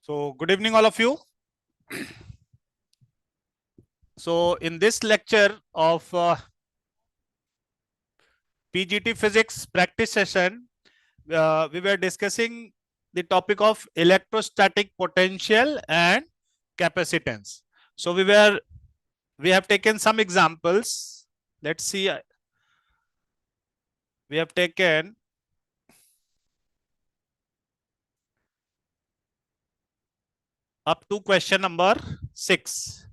So, good evening, all of you. So, in this lecture of PGT Physics practice session, we were discussing the topic of electrostatic potential and capacitance. So, we have taken some examples. Let's see. We have taken up to question number 6.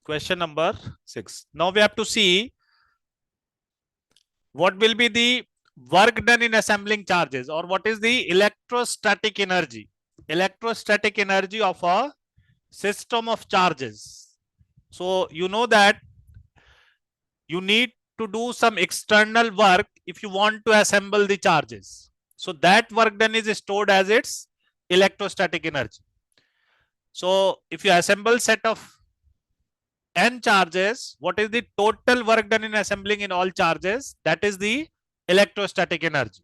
Question number 6. Now we have to see what will be the work done in assembling charges, or what is the electrostatic energy. Electrostatic energy of a system of charges. So you know that you need to do some external work if you want to assemble the charges. So that work done is stored as its electrostatic energy. So if you assemble set of n charges, what is the total work done in assembling in all charges? That is the electrostatic energy.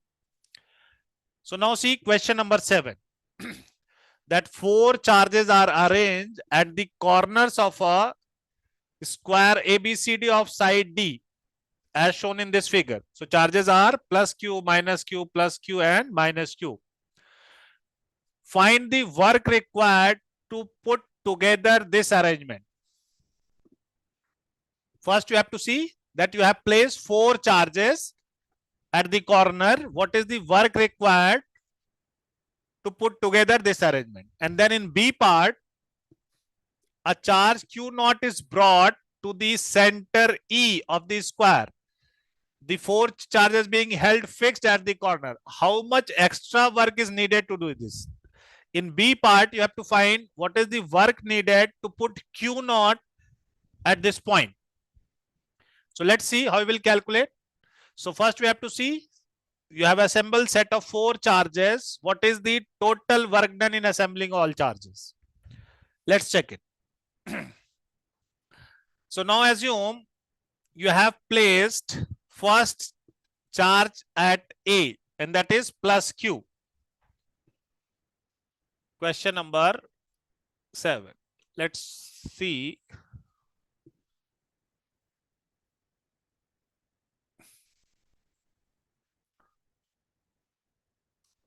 So now see question number 7. That 4 charges are arranged at the corners of a square ABCD of side D as shown in this figure. So charges are plus Q, plus Q and minus Q. Find the work required to put together this arrangement. First you have to see that you have placed 4 charges at the corner. What is the work required to put together this arrangement? And then in B part, a charge Q naught is brought to the center E of the square. The 4 charges being held fixed at the corner. How much extra work is needed to do this? In B part, you have to find what is the work needed to put Q naught at this point. So let's see how we will calculate. So first we have to see, you have assembled set of 4 charges. What is the total work done in assembling all charges? Let's check it. So now assume you have placed first charge at A, and that is plus Q. Question number 7. Let's see.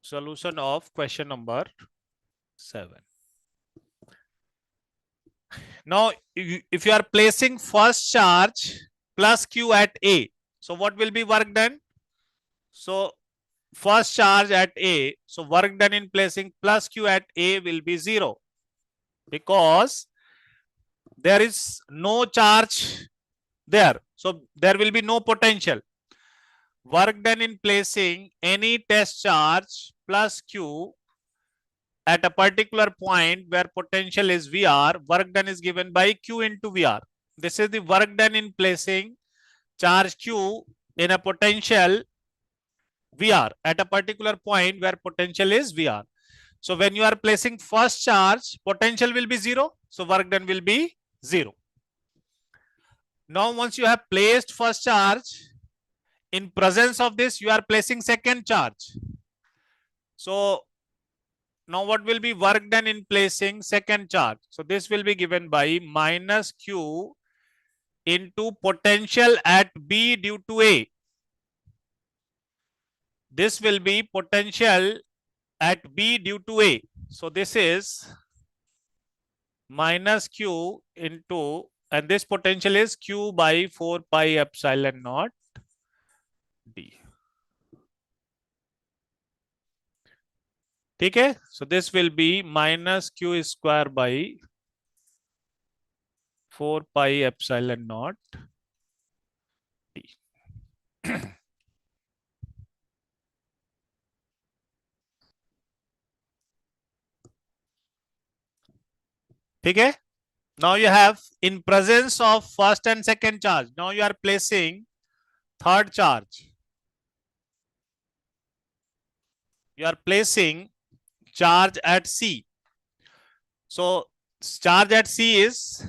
Solution of question number 7. Now, if you are placing first charge plus Q at A, so what will be work done? So first charge at A, so work done in placing plus Q at A will be 0, because there is no charge there. So there will be no potential. Work done in placing any test charge plus Q at a particular point where potential is VR, work done is given by Q into VR. This is the work done in placing charge Q in a potential VR at a particular point where potential is VR. So when you are placing first charge, potential will be 0. So work done will be 0. Now once you have placed first charge, in presence of this, you are placing second charge. So now what will be work done in placing second charge? So this will be given by minus Q into potential at B due to A. This will be potential at B due to A. So this is minus Q into, and this potential is Q by 4 pi epsilon naught D. Okay, so this will be minus Q square by 4 pi epsilon naught D. Okay, now you have in presence of first and second charge. Now you are placing third charge. You are placing charge at C. So charge at C is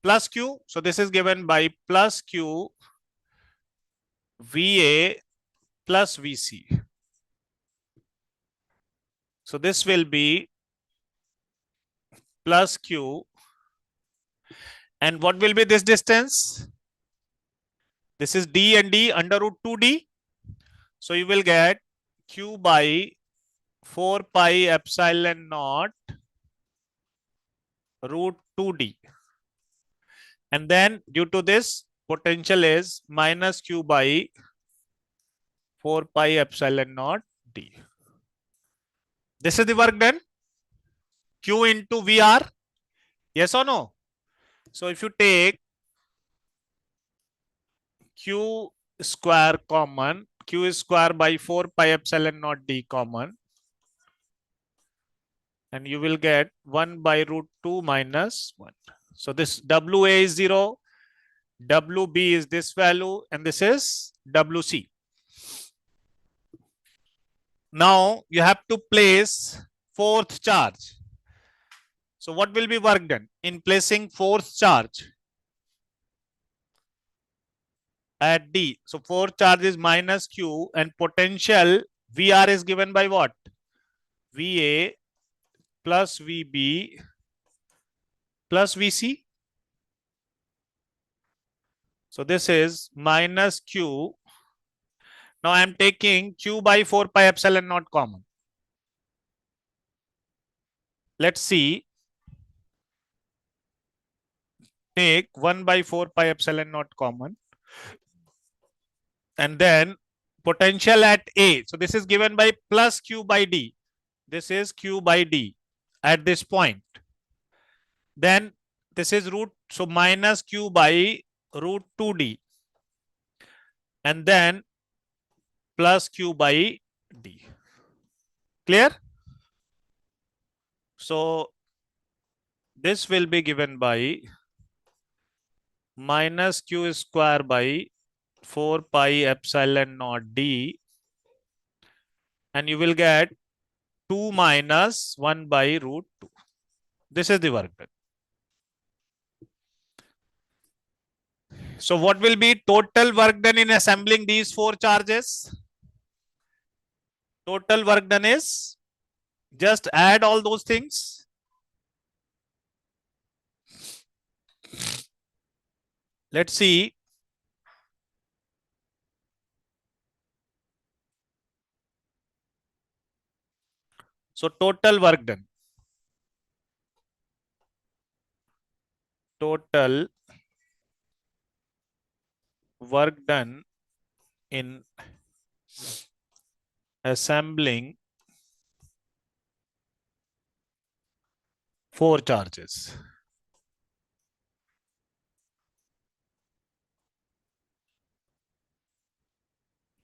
plus Q. So this is given by plus Q VA plus VC. So this will be plus Q. And what will be this distance? This is D and D under root 2D. So you will get Q by 4 pi epsilon naught root 2D. And then due to this, potential is minus Q by 4 pi epsilon naught D. This is the work done. Q into VR. Yes or no? So if you take Q square common, Q square by 4 pi epsilon naught D common, and you will get 1 by root 2 minus 1. So this WA is 0, WB is this value, and this is WC. Now you have to place fourth charge. So what will be work done in placing fourth charge at D? So fourth charge is minus Q, and potential VR is given by what? VA plus VB plus VC. So this is minus Q. Now I am taking Q by 4 pi epsilon naught common. Let's see. Take 1 by 4 pi epsilon naught common. And then potential at A. So this is given by plus Q by D. This is Q by D at this point. Then this is root. So minus Q by root 2D. And then plus Q by D. Clear? So this will be given by minus Q square by 4 pi epsilon naught D, and you will get 2 minus 1 by root 2. This is the work done. So what will be total work done in assembling these 4 charges? Total work done is, just add all those things. Let's see. So total work done. Total work done in assembling 4 charges.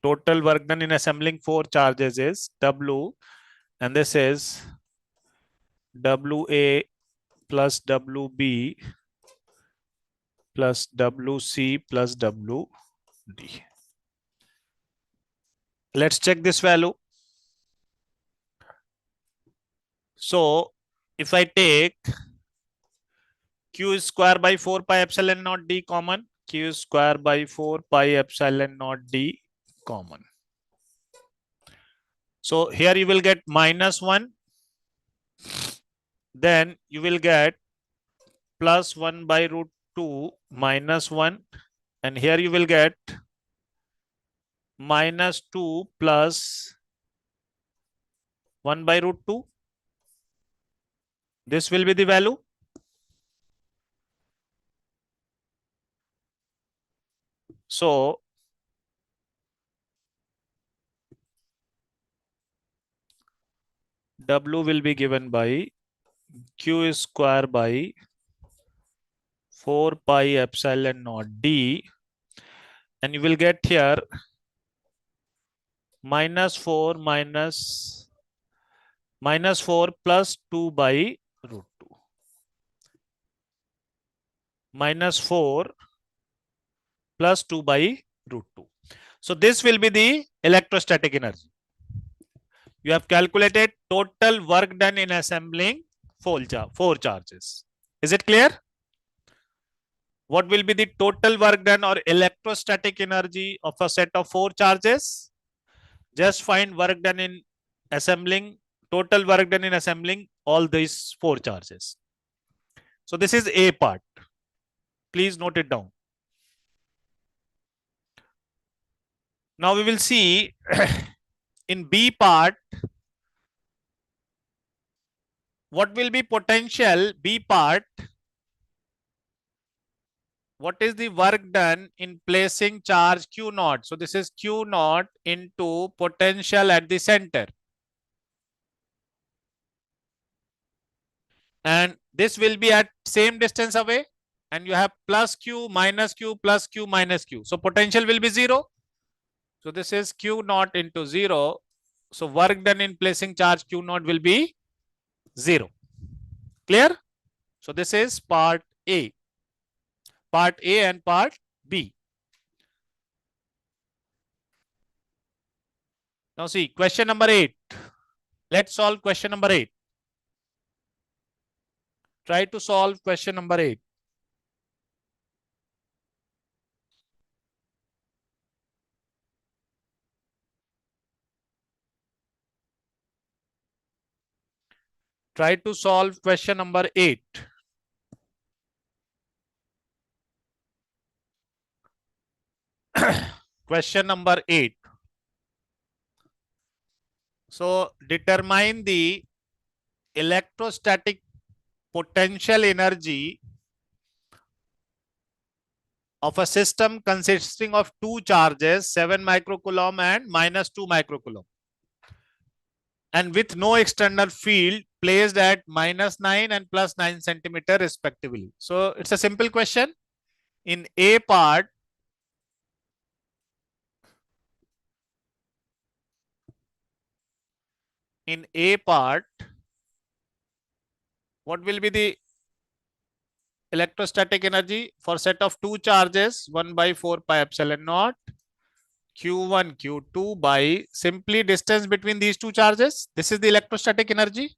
Total work done in assembling 4 charges is W, and this is WA plus WB plus WC plus WD. Let's check this value. So if I take Q square by 4 pi epsilon naught D common, Q square by 4 pi epsilon naught D common. So here you will get minus 1. Then you will get plus 1 by root 2 minus 1. And here you will get minus 2 plus 1 by root 2. This will be the value. So W will be given by Q square by 4 pi epsilon naught D, and you will get here minus 4 plus 2 by root 2. Minus 4 plus 2 by root 2. So this will be the electrostatic energy. You have calculated total work done in assembling 4 charges. Is it clear? What will be the total work done or electrostatic energy of a set of 4 charges? Just find work done in assembling, total work done in assembling all these 4 charges. So this is A part. Please note it down. Now we will see in B part, what will be potential B part. What is the work done in placing charge Q naught? So this is Q naught into potential at the center. And this will be at same distance away. And you have plus Q, minus Q, plus Q, minus Q. So potential will be 0. So this is Q naught into 0. So work done in placing charge Q naught will be 0. Clear? So this is part A. Part A and part B. Now see question number 8. Let's solve question number 8. Try to solve question number 8. Try to solve question number 8. Question number 8. So determine the electrostatic potential energy of a system consisting of 2 charges, 7 microcoulomb and minus 2 microcoulomb, and with no external field placed at minus 9 and plus 9 centimeter respectively. So it's a simple question. In A part, what will be the electrostatic energy for set of 2 charges? 1 by 4 pi epsilon naught Q1 Q2 by simply distance between these 2 charges. This is the electrostatic energy.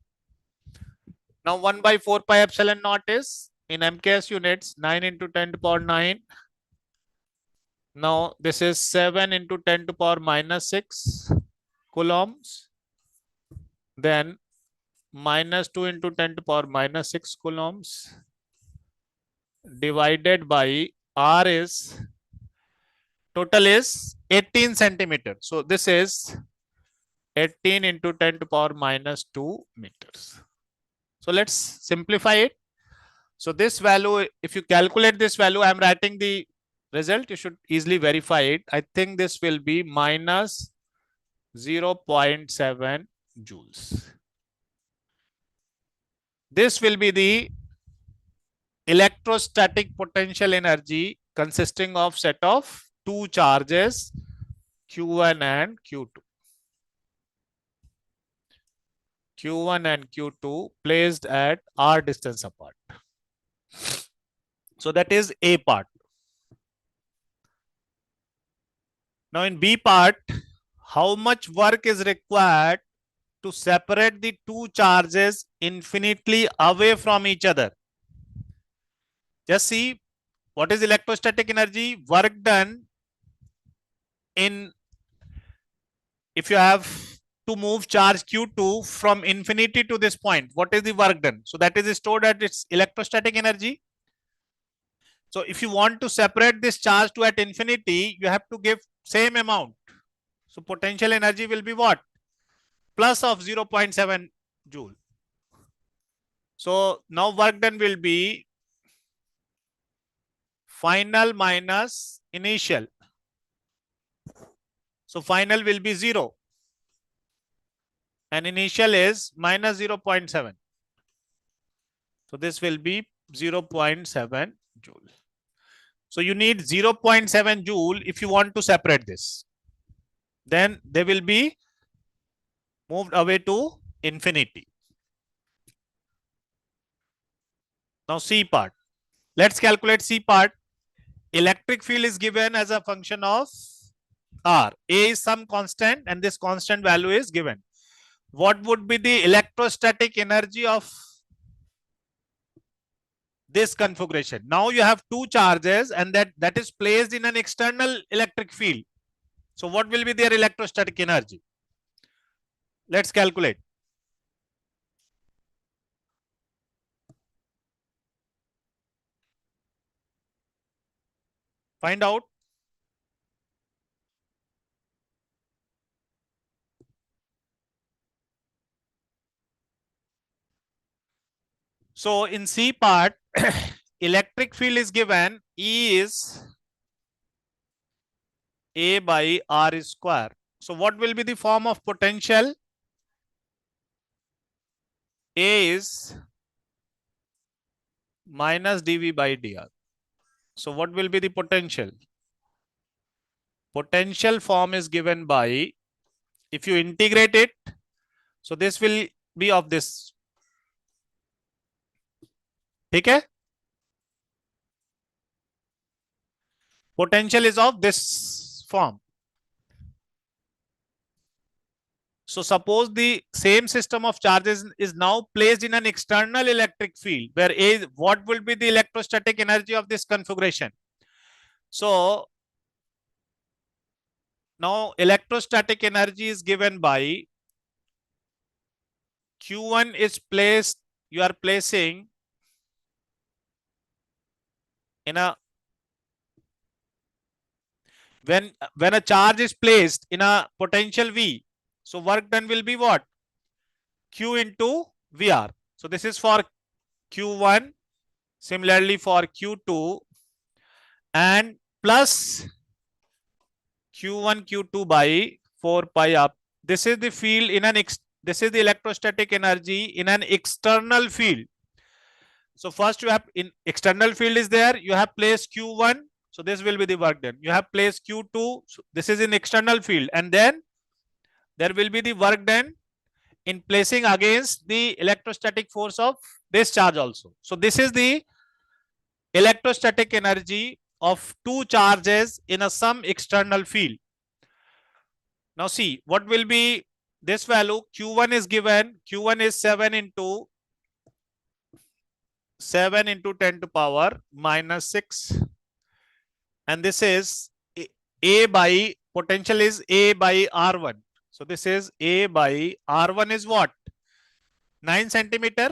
Now 1 by 4 pi epsilon naught is in MKS units 9 into 10 to power 9. Now this is 7 into 10 to power minus 6 coulombs. Then minus 2 into 10 to power minus 6 coulombs divided by R is total is 18 centimeters. So this is 18 into 10 to power minus 2 meters. So let's simplify it. So this value, if you calculate this value, I am writing the result. You should easily verify it. I think this will be minus 0.7 joules. This will be the electrostatic potential energy consisting of set of 2 charges Q1 and Q2. Q1 and Q2 placed at R distance apart. So that is A part. Now in B part, how much work is required to separate the 2 charges infinitely away from each other? Just see what is electrostatic energy, work done in, if you have to move charge Q2 from infinity to this point, what is the work done? So that is stored at its electrostatic energy. So if you want to separate this charge to at infinity, you have to give same amount. So potential energy will be what? Plus of 0.7 joule. So now work done will be final minus initial. So final will be 0. And initial is minus 0.7. So this will be 0.7 joule. So you need 0.7 joule if you want to separate this. Then they will be moved away to infinity. Now C part. Let's calculate C part. Electric field is given as a function of R. A is some constant and this constant value is given. What would be the electrostatic energy of this configuration. Now you have two charges and that is placed in an external electric field. So what will be their electrostatic energy? Let's calculate. Find out. So in C part, electric field is given, E is A by R square. So what will be the form of potential? A is minus dV by dr. So what will be the potential? Potential form is given by, if you integrate it, so this will be of this. Okay? Potential is of this form. So suppose the same system of charges is now placed in an external electric field where A, what will be the electrostatic energy of this configuration? So now electrostatic energy is given by Q1 is placed, you are placing in a, when a charge is placed in a potential V, so work done will be what? Q into VR. So this is for Q1, similarly for Q2, and plus Q1 Q2 by 4 pi up. This is the field in an this is the electrostatic energy in an external field. So first you have, in external field is there, you have placed Q1, so this will be the work done. You have placed Q2, so this is in external field, and then there will be the work done in placing against the electrostatic force of this charge also. So this is the electrostatic energy of two charges in a some external field. Now see what will be this value. Q1 is given, Q1 is 7 into 10 to power minus 6, and this is A by, potential is A by R1. So this is A by R1 is what? 9 centimeter.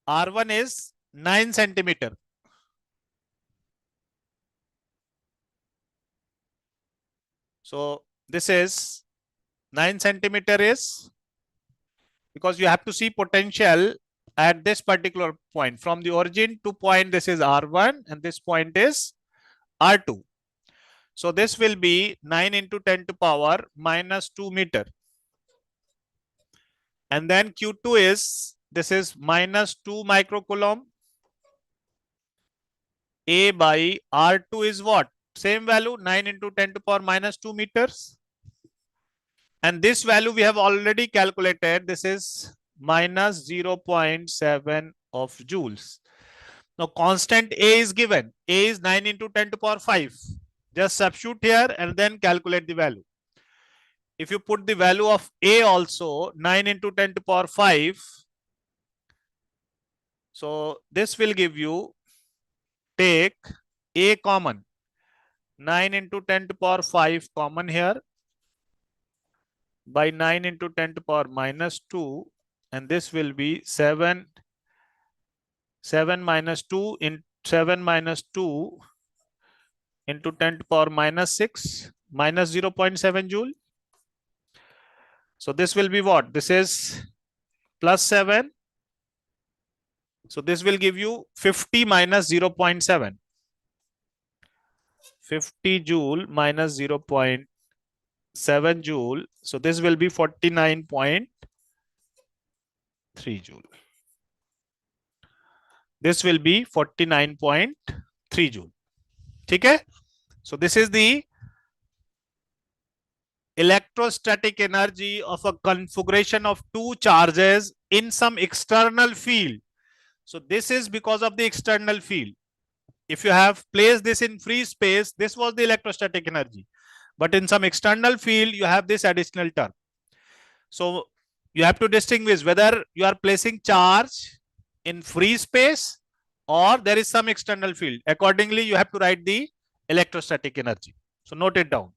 R1 is 9 centimeter. So this is 9 centimeter is, because you have to see potential at this particular point from the origin to point. This is R1 and this point is R2. So this will be 9 into 10 to power minus 2 meter. And then Q2 is, this is minus 2 microcoulomb. A by R2 is what? Same value, 9 into 10 to power minus 2 meters. And this value we have already calculated. This is minus 0.7 of joules. Now constant A is given. A is 9 into 10 to power 5. Just substitute here and then calculate the value. If you put the value of A also, 9 into 10 to power 5. So this will give you, take A common. 9 into 10 to power 5 common here. By 9 into 10 to power minus 2, and this will be 7 minus 2 in 7 minus 2 into 10 to power minus 6 minus 0.7 joule. So this will be what? This is plus 7. So this will give you 50 minus 0.7. 50 joule minus 0.7 joule. So this will be 49.3 joule. This will be 49.3 joule. Okay? So this is the electrostatic energy of a configuration of two charges in some external field. So this is because of the external field. If you have placed this in free space, this was the electrostatic energy. But in some external field, you have this additional term. So you have to distinguish whether you are placing charge in free space or there is some external field. Accordingly, you have to write the electrostatic energy. So note it down.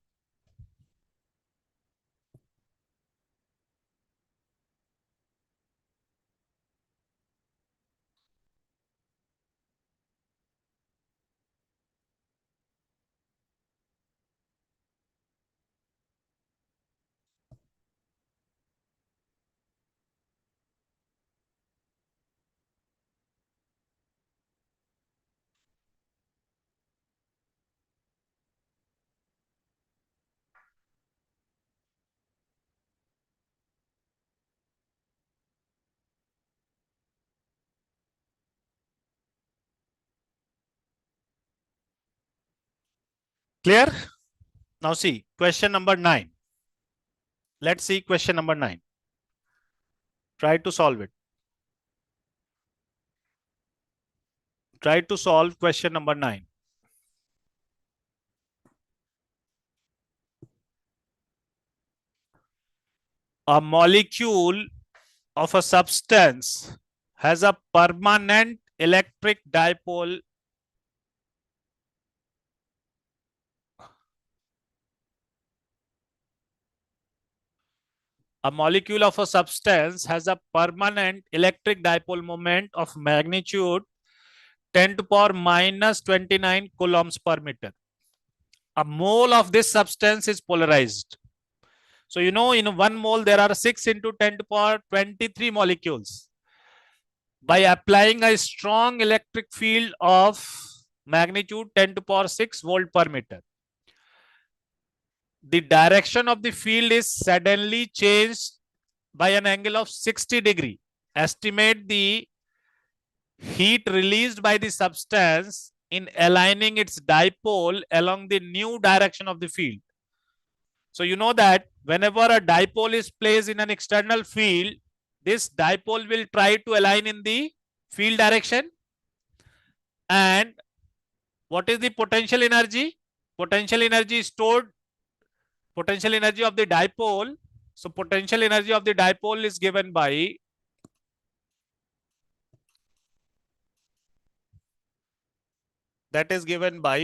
Clear? Now see question number 9. Let's see question number 9. Try to solve it. Try to solve question number 9. A molecule of a substance has a permanent electric dipole. A molecule of a substance has a permanent electric dipole moment of magnitude 10 to power minus 29 coulombs per meter. A mole of this substance is polarized. So, you know, in 1 mole, there are 6 into 10 to power 23 molecules. By applying a strong electric field of magnitude 10 to power 6 volt per meter, the direction of the field is suddenly changed by an angle of 60 degree. Estimate the heat released by the substance in aligning its dipole along the new direction of the field. So you know that whenever a dipole is placed in an external field, this dipole will try to align in the field direction. And what is the potential energy? Potential energy stored, potential energy of the dipole. So potential energy of the dipole is given by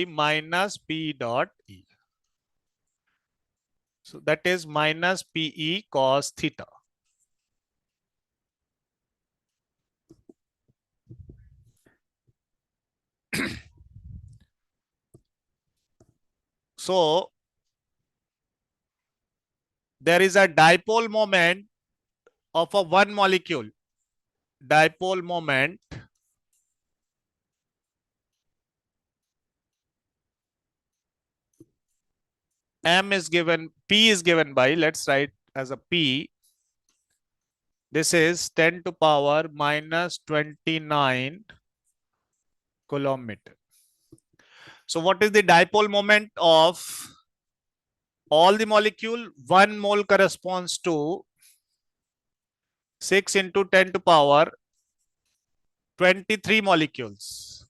minus P dot E. So that is minus PE cos theta. So there is a dipole moment of a one molecule. Dipole moment M is given, P is given by, let's write as a P. This is 10 to power minus 29 coulomb meter. So what is the dipole moment of all the molecule? 1 mole corresponds to 6 into 10 to power 23 molecules.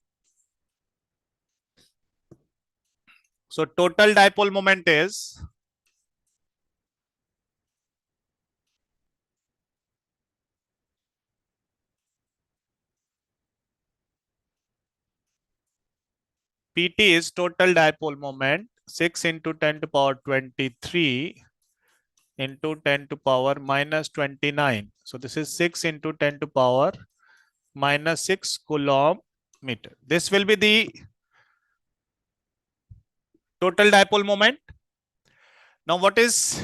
So total dipole moment is PT is total dipole moment 6 into 10 to power 23 into 10 to power minus 29. So this is 6 into 10 to power minus 6 coulomb meter. This will be the total dipole moment. Now what is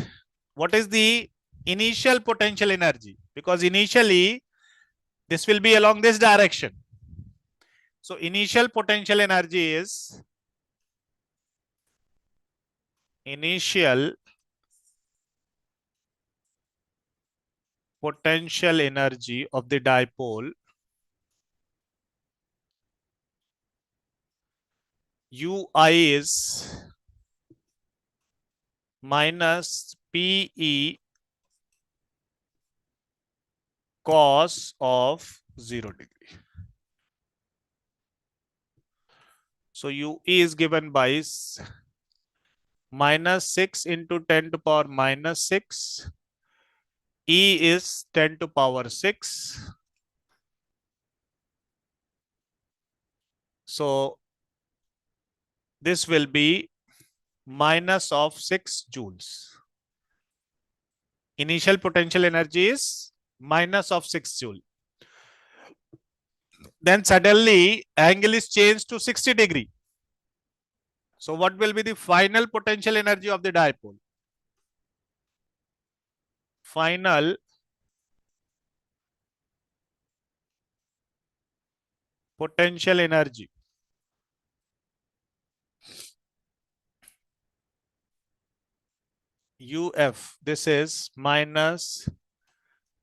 the initial potential energy? Because initially this will be along this direction. So initial potential energy is initial potential energy of the dipole UI is minus PE cos of 0 degree. So UE is given by minus 6 into 10 to power minus 6 E is 10 to power 6. So this will be minus of 6 joules. Initial potential energy is minus of 6 joule. Then suddenly angle is changed to 60 degree. So what will be the final potential energy of the dipole? Final potential energy UF, this is minus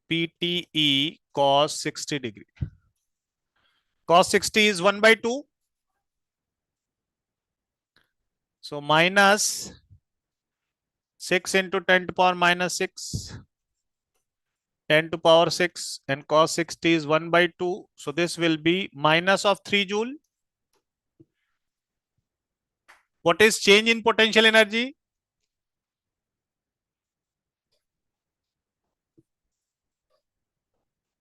PTE cos 60 degree. Cos 60 is 1 by 2. So minus 6 into 10 to power minus 6, 10 to power 6, and cos 60 is 1 by 2. So this will be minus of 3 joule. What is change in potential energy?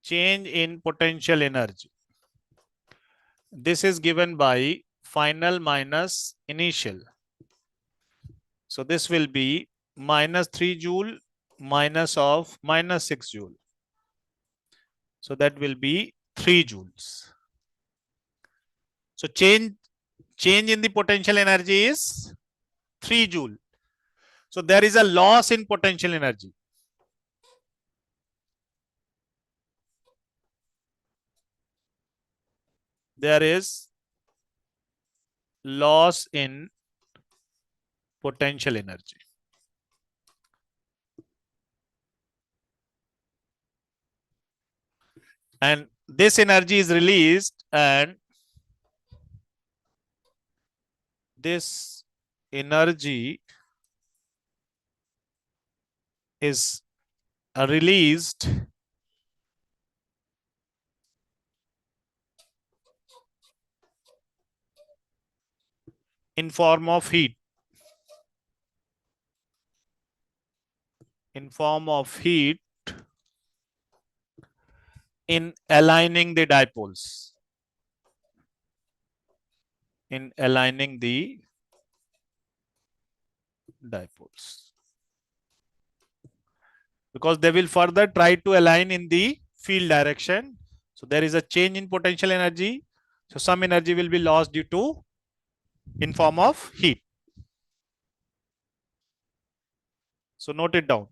Change in potential energy. This is given by final minus initial. So this will be minus 3 joule minus of minus 6 joule. So that will be 3 joules. So change in the potential energy is 3 joule. So there is a loss in potential energy. There is loss in potential energy. And this energy is released, and this energy is released in form of heat. In form of heat in aligning the dipoles. In aligning the dipoles. Because they will further try to align in the field direction. So there is a change in potential energy. So some energy will be lost due to in form of heat. So note it down.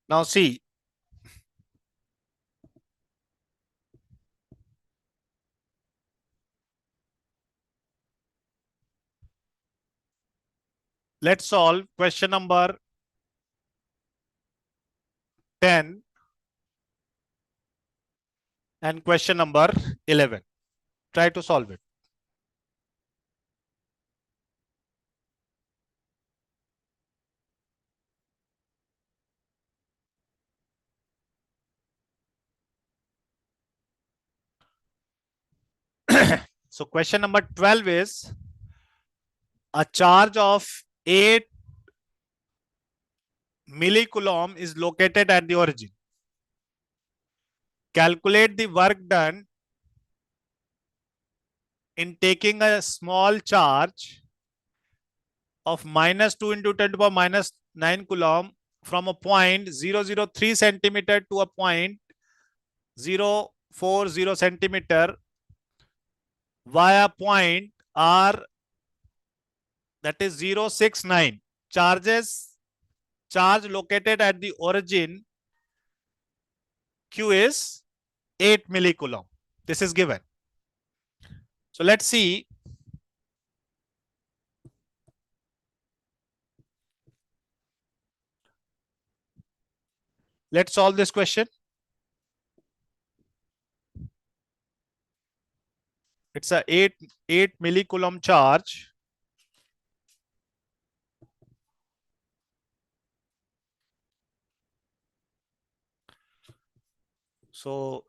Now see, let's solve question number 10 and question number 11. Try to solve it. So question number 12 is a charge of 8 millicoulomb is located at the origin. Calculate the work done in taking a small charge of -2 into 10 to the power -9 coulomb from a point 003 centimeter to a point 040 centimeter via point R, that is 069. Charge located at the origin Q is 8 millicoulomb. This is given. So let's see. Let's solve this question. It's a 8 millicoulomb charge. So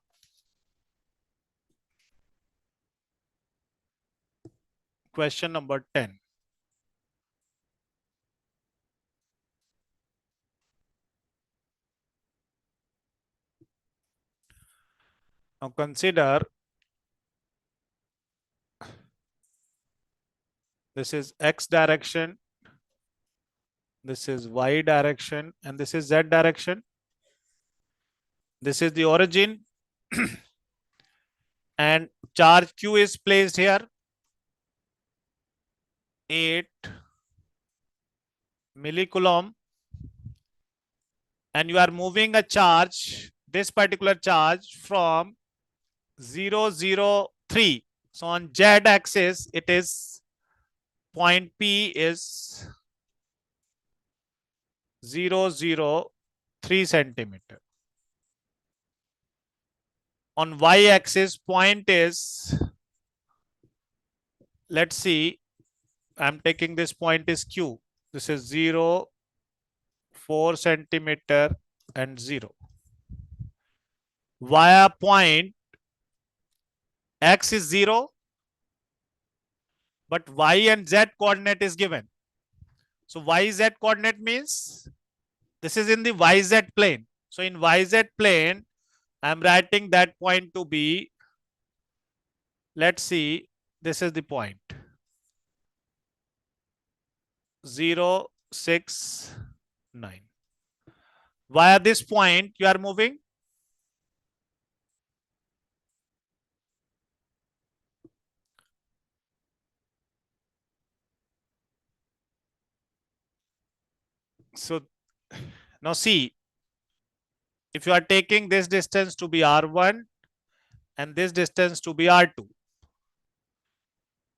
question number 10. Now consider this is X direction, this is Y direction, and this is Z direction. This is the origin and charge Q is placed here. 8 millicoulomb, and you are moving a charge, this particular charge from 003. So on Z axis, it is point P is 003 centimeter. On Y axis, point is, let's see, I'm taking this point is Q. This is 0.4 centimeter and 0. Via point X is 0, but Y and Z coordinate is given. So YZ coordinate means this is in the YZ plane. So in YZ plane, I'm writing that point to be, let's see, this is the point 069. Via this point, you are moving. So now see, if you are taking this distance to be R1 and this distance to be R2.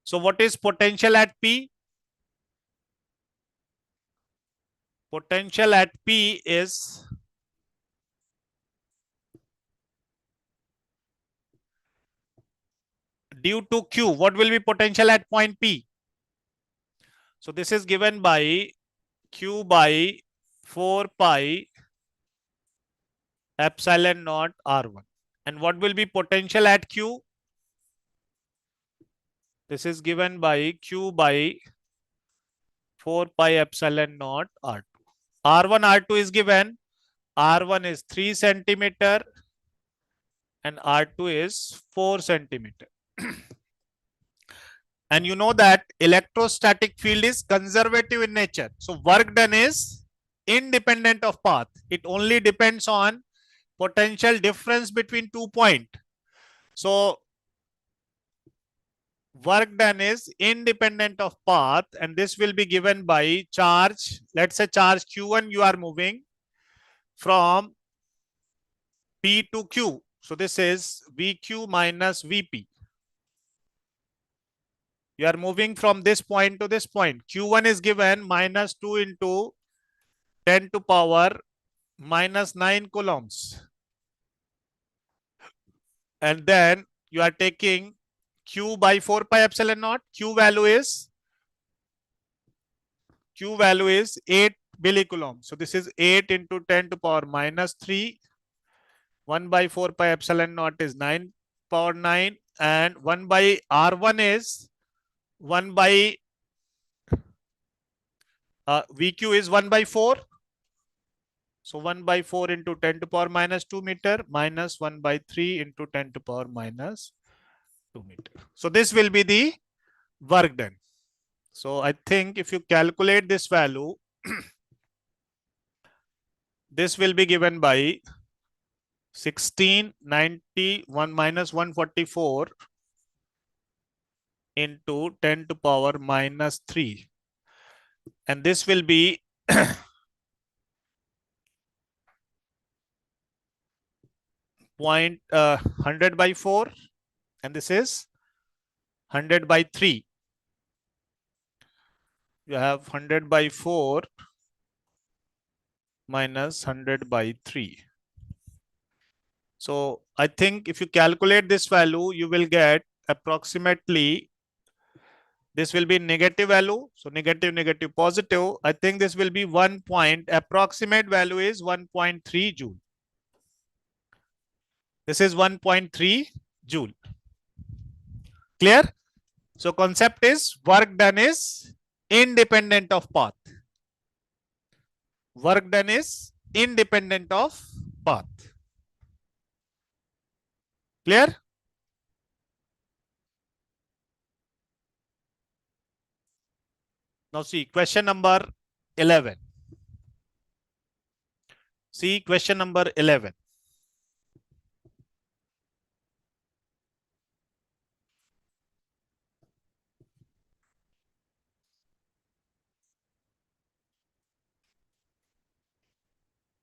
So what is potential at P? Potential at P is due to Q. What will be potential at point P? So this is given by Q by 4 pi epsilon naught R1. And what will be potential at Q? This is given by Q by 4 pi epsilon naught R2. R1, R2 is given. R1 is 3 centimeter and R2 is 4 centimeter. And you know that electrostatic field is conservative in nature. So work done is independent of path. It only depends on potential difference between 2 points. So work done is independent of path, and this will be given by charge. Let's say charge Q1 you are moving from P to Q. So this is VQ minus VP. You are moving from this point to this point. Q1 is given -2 into 10 to power -9 coulombs. And then you are taking Q by 4 pi epsilon naught. Q value is 8 millicoulomb. So this is 8 into 10 to power -3. 1 by 4 pi epsilon naught is 9 power 9. and 1 by R1 is 1 by VQ is 1 by 4. So 1 by 4 into 10 to power minus 2 meter minus 1 by 3 into 10 to power minus 2 meter. So this will be the work done. So I think if you calculate this value, this will be given by 1691 minus 144 into 10 to power minus 3. And this will be point 100 by 4. And this is 100 by 3. You have 100 by 4 minus 100 by 3. So I think if you calculate this value, you will get approximately, this will be negative value. So negative, negative, positive. I think this will be 1 point, approximate value is 1.3 joule. This is 1.3 joule. Clear? So concept is work done is independent of path. Work done is independent of path. Clear? Now see question number 11. See question number 11.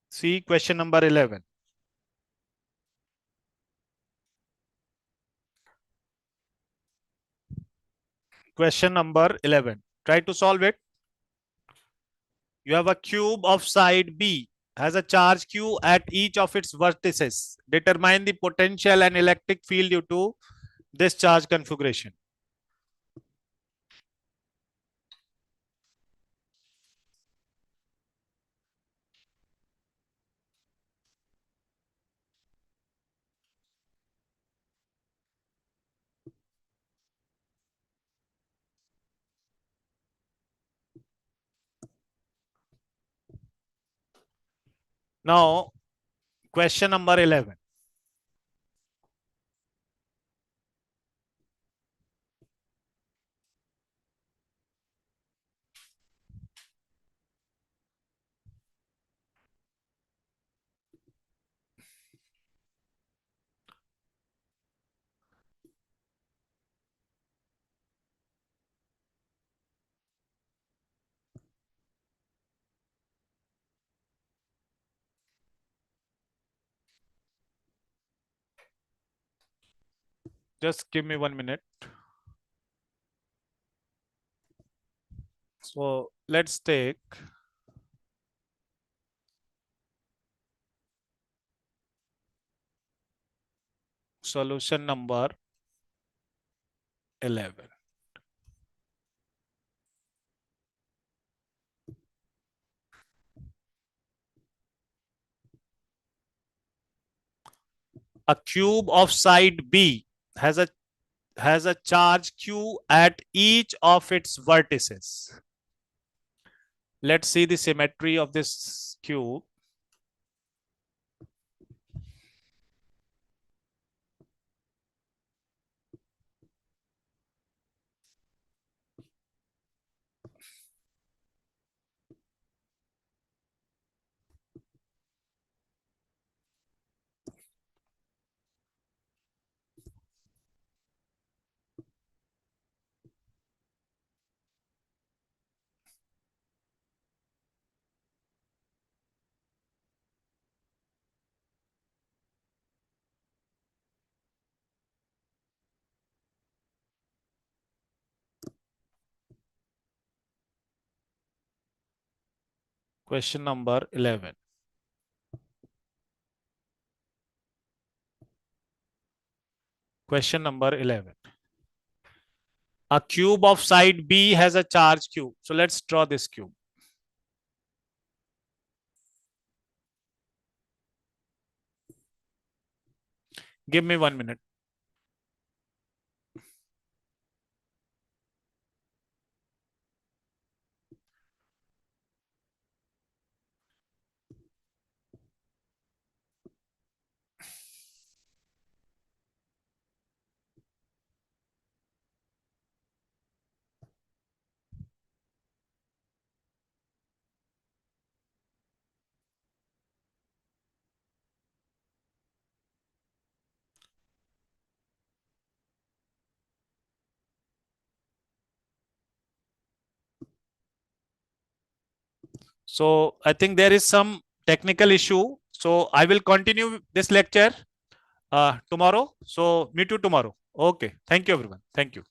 See question number 11. Question number 11. Try to solve it. You have a cube of side B has a charge Q at each of its vertices. Determine the potential and electric field due to this charge configuration. Now, question number 11. Just give me 1 minute. So let's take solution number 11. A cube of side B has a charge Q at each of its vertices. Let's see the symmetry of this cube. Question number 11. Question number 11. A cube of side B has a charge Q. So let's draw this cube. Give me 1 minute. So I think there is some technical issue. So I will continue this lecture tomorrow. So meet you tomorrow. Okay. Thank you, everyone. Thank you.